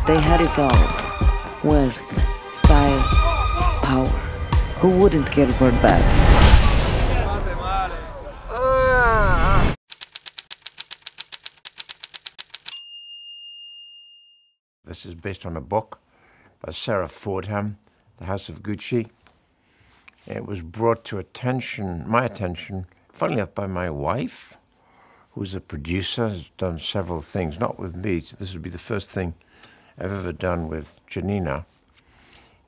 They had it all. Wealth, style, power. Who wouldn't care for that? This is based on a book by Sarah Fordham, The House of Gucci. It was brought to my attention, funnily enough, by my wife, who's a producer, has done several things, not with me. This would be the first thing I've ever done with Janina.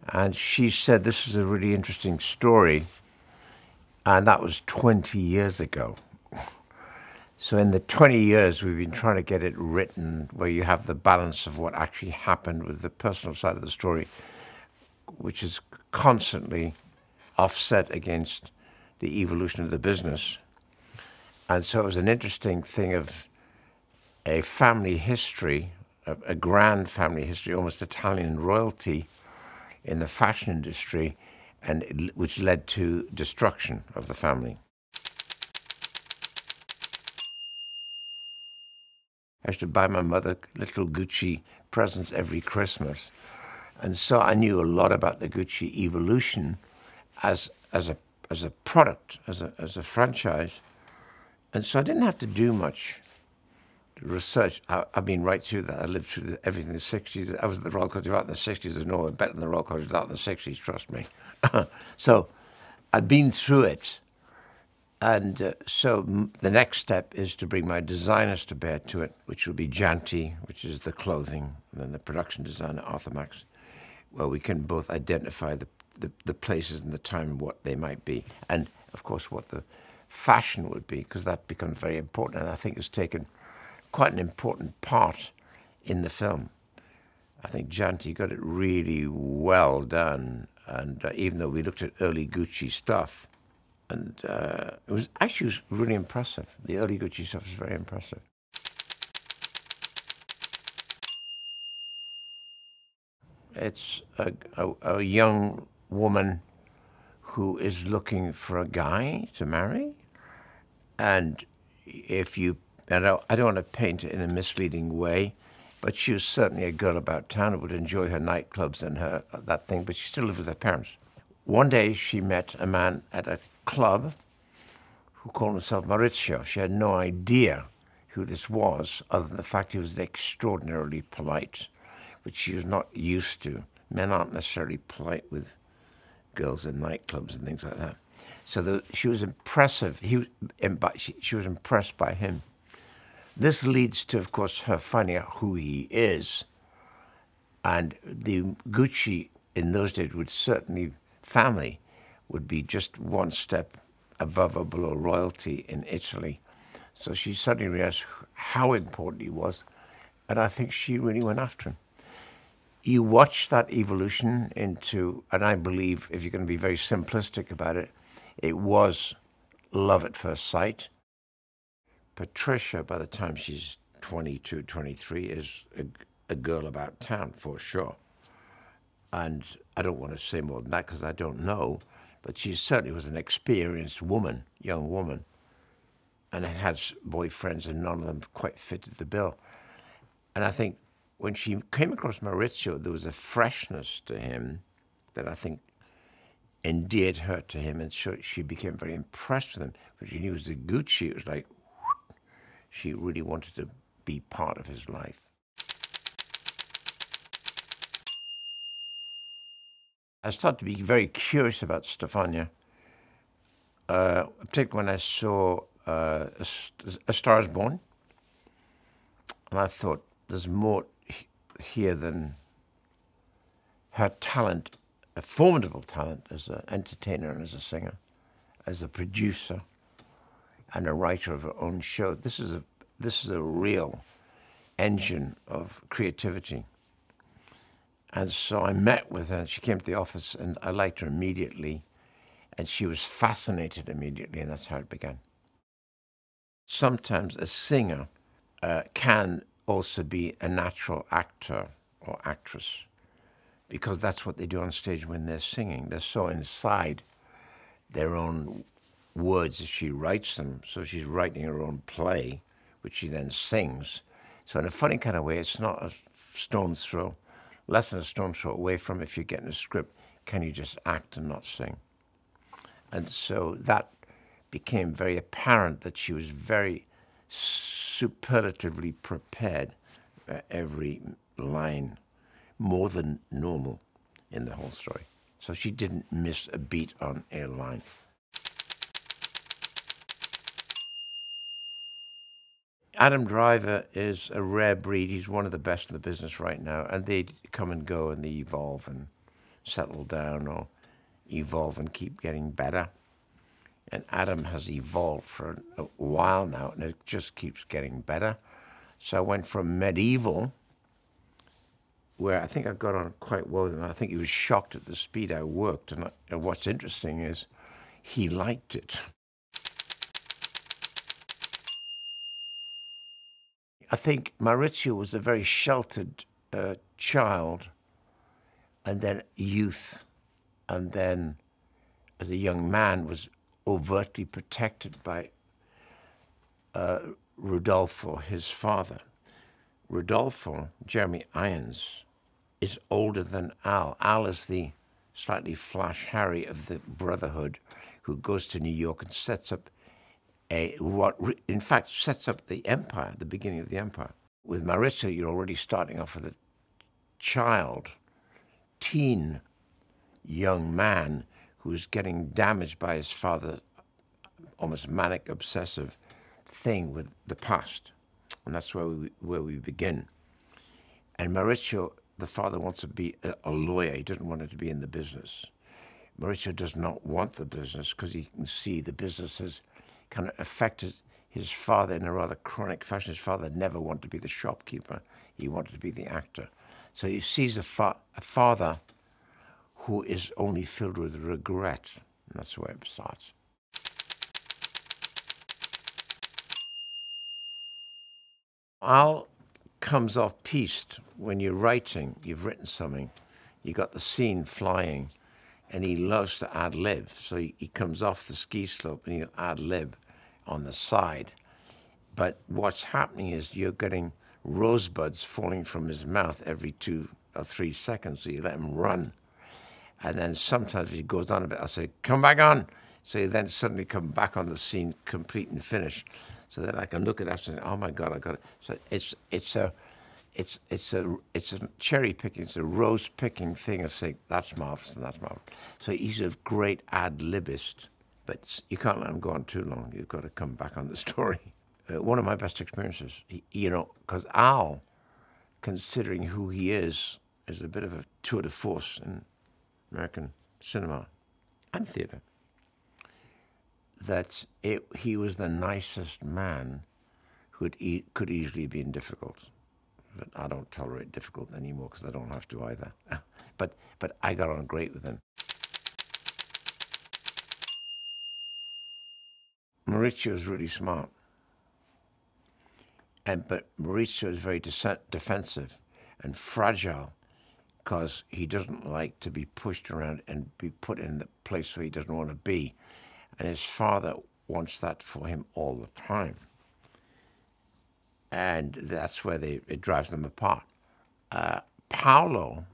And she said, this is a really interesting story. And that was 20 years ago. So in the 20 years, we've been trying to get it written where you have the balance of what actually happened with the personal side of the story, which is constantly offset against the evolution of the business. And so it was an interesting thing of a family history, a grand family history, almost Italian royalty in the fashion industry, and which led to destruction of the family. I used to buy my mother little Gucci presents every Christmas. And so I knew a lot about the Gucci evolution as a product, as a franchise. And so I didn't have to do much research. I've been right through that. I lived through everything in the 60s. I was at the Royal College of Art in the 60s. There's no one better than the Royal College of Art in the 60s, trust me. So I'd been through it. And so the next step is to bring my designers to bear to it, which will be Janti, which is the clothing, and then the production designer, Arthur Max, where we can both identify the places and the time and what they might be. And, of course, what the fashion would be, because that becomes very important, and I think has taken quite an important part in the film. I think Janti got it really well done, and even though we looked at early Gucci stuff, and it was actually really impressive. The early Gucci stuff is very impressive. It's a young woman who is looking for a guy to marry. And I don't want to paint it in a misleading way, but she was certainly a girl about town who would enjoy her nightclubs and that thing, but she still lived with her parents. One day she met a man at a club who called himself Maurizio. She had no idea who this was, other than the fact he was extraordinarily polite, which she was not used to. Men aren't necessarily polite with girls in nightclubs and things like that. So she was impressive. She was impressed by him. This leads to, of course, her finding out who he is. And the Gucci in those days would certainly, family would be just one step above or below royalty in Italy. So she suddenly realized how important he was, and I think she really went after him. You watch that evolution into, and I believe, if you're going to be very simplistic about it, it was love at first sight. Patricia, by the time she's 22, 23, is a girl about town, for sure. And I don't want to say more than that because I don't know, but she certainly was an experienced woman, young woman, and had boyfriends, and none of them quite fitted the bill. And I think when she came across Maurizio, there was a freshness to him that I think endeared her to him, and so she became very impressed with him. When she knew it was the Gucci, it was like, she really wanted to be part of his life. I started to be very curious about Stefania, particularly when I saw A Star is Born. And I thought, there's more here than her talent, a formidable talent as an entertainer and as a singer, as a producer and a writer of her own show. This is a real engine of creativity. And so I met with her, and she came to the office, and I liked her immediately, and she was fascinated immediately, and that's how it began. Sometimes a singer can also be a natural actor or actress, because that's what they do on stage when they're singing. They're so inside their own words as she writes them. So she's writing her own play, which she then sings. So in a funny kind of way, it's not a stone's throw less than a stone's throw away from, if you're getting a script, can you just act and not sing? And so that became very apparent that she was very superlatively prepared for every line, more than normal in the whole story. So she didn't miss a beat on a line. Adam Driver is a rare breed. He's one of the best in the business right now, and they come and go and they evolve and settle down, or evolve and keep getting better. And Adam has evolved for a while now, and it just keeps getting better. So I went from medieval, where I think I got on quite well with him. I think he was shocked at the speed I worked. And what's interesting is he liked it. I think Maurizio was a very sheltered child, and then youth, and then as a young man was overtly protected by Rodolfo, his father. Rodolfo, Jeremy Irons, is older than Al. Al is the slightly flash Harry of the Brotherhood, who goes to New York and sets up sets up the empire, the beginning of the empire. With Maurizio, you're already starting off with a teen young man who's getting damaged by his father's almost manic obsessive thing with the past. And that's where we begin. And Maurizio, the father, wants to be a lawyer. He doesn't want to be in the business. Maurizio does not want the business because he can see the business has kind of affected his father in a rather chronic fashion. His father never wanted to be the shopkeeper. He wanted to be the actor. So he sees a father who is only filled with regret. And that's where it starts. Al comes off piste when you're writing. You've written something. You got the scene flying, and he loves to ad-lib. So he comes off the ski slope and he'll ad-lib on the side. But what's happening is you're getting rosebuds falling from his mouth every 2 or 3 seconds, so you let him run. And then sometimes if he goes on a bit, I'll say, come back on. So you then suddenly come back on the scene complete and finished, so that I can look at it after and say, oh my God, I got it. So it's a cherry picking, it's a rose picking thing of saying, that's marvelous and that's marvelous. So he's a great ad-libist, but you can't let him go on too long. You've got to come back on the story. One of my best experiences, because Al, considering who he is a bit of a tour de force in American cinema and theater, that he was the nicest man who could easily be difficult. But I don't tolerate difficult anymore because I don't have to either. But I got on great with him. Maurizio is really smart. But Maurizio is very defensive and fragile because he doesn't like to be pushed around and be put in the place where he doesn't want to be. And his father wants that for him all the time. And that's where it drives them apart. Paolo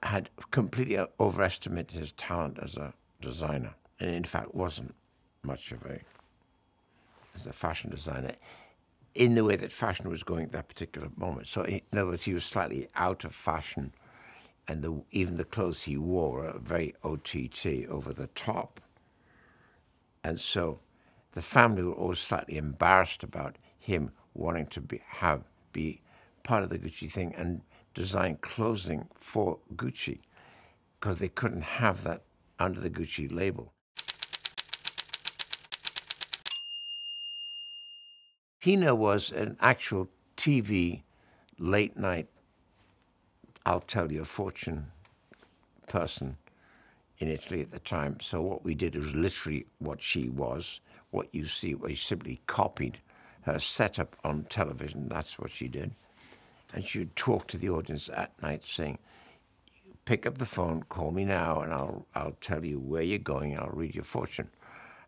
had completely overestimated his talent as a designer, and in fact wasn't much of as a fashion designer in the way that fashion was going at that particular moment. So in other words, he was slightly out of fashion, and even the clothes he wore were very OTT, over the top. And so the family were always slightly embarrassed about him wanting to be part of the Gucci thing and design clothing for Gucci, because they couldn't have that under the Gucci label. Kino was an actual TV late night, I'll tell you a fortune person in Italy at the time. So what we did was literally what she was. What you see, we simply copied her setup on television. That's what she did. And she would talk to the audience at night saying, pick up the phone, call me now, and I'll tell you where you're going, and I'll read your fortune.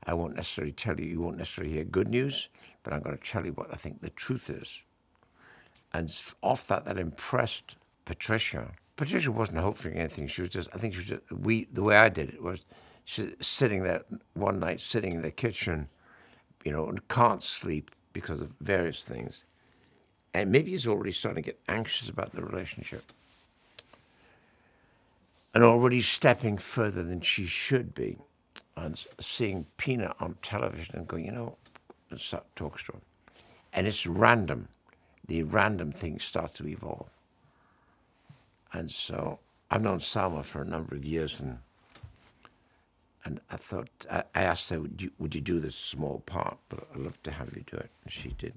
I won't necessarily tell you, you won't necessarily hear good news, but I'm going to tell you what I think the truth is. And off that impressed Patricia. Patricia wasn't hoping anything. She was just, I think she was just, the way I did it was, she's sitting there one night, sitting in the kitchen, you know, and can't sleep because of various things. And maybe he's already starting to get anxious about the relationship. And already stepping further than she should be. And seeing Pina on television and going, you know, and start talks to him. And it's random. The random thing starts to evolve. And so I've known Salma for a number of years, and I thought, I asked her, would you do this small part, but I'd love to have you do it. And she did.